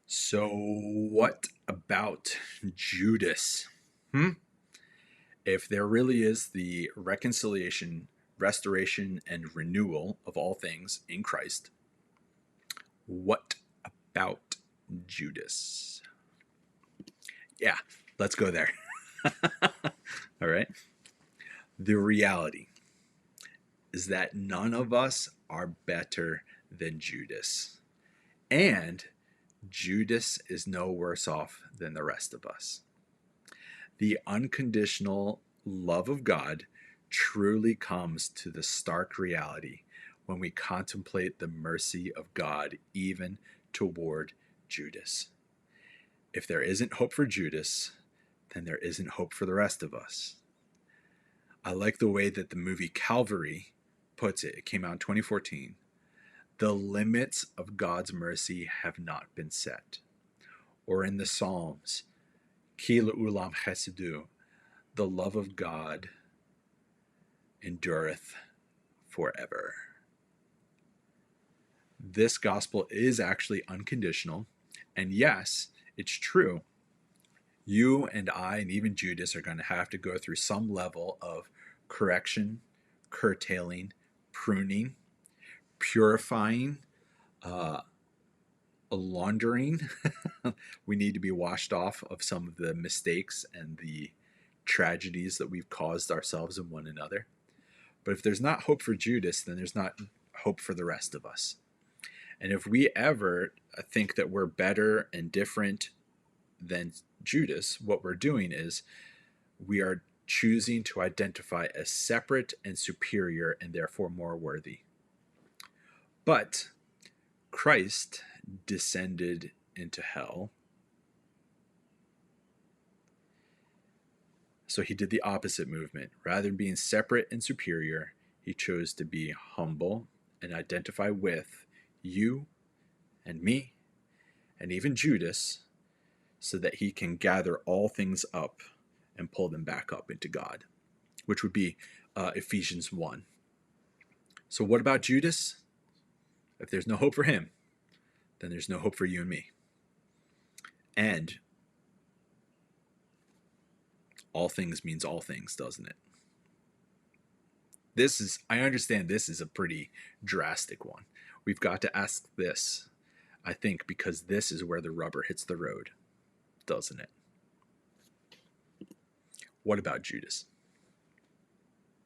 So, what about Judas? Hmm? If there really is the reconciliation, restoration, and renewal of all things in Christ, what about Judas? Yeah, let's go there. All right. The reality is that none of us are better than Judas. And Judas is no worse off than the rest of us. The unconditional love of God truly comes to the stark reality when we contemplate the mercy of God even toward Judas. If there isn't hope for Judas, then there isn't hope for the rest of us. I like the way that the movie Calvary puts it. It came out in 2014. The limits of God's mercy have not been set. Or in the Psalms, Ki le'ulam chesedu, the love of God endureth forever. This gospel is actually unconditional. And yes, it's true. You and I, and even Judas, are going to have to go through some level of correction, curtailing, pruning, purifying, laundering. We need to be washed off of some of the mistakes and the tragedies that we've caused ourselves and one another. But if there's not hope for Judas, then there's not hope for the rest of us. And if we ever think that we're better and different than Judas, what we're doing is we are choosing to identify as separate and superior and therefore more worthy. But Christ descended into hell. So he did the opposite movement. Rather than being separate and superior, he chose to be humble and identify with you and me and even Judas so that he can gather all things up and pull them back up into God, which would be Ephesians 1. So what about Judas? If there's no hope for him, then there's no hope for you and me. And all things means all things, doesn't it? I understand this is a pretty drastic one. We've got to ask this, I think, because this is where the rubber hits the road, doesn't it? What about Judas?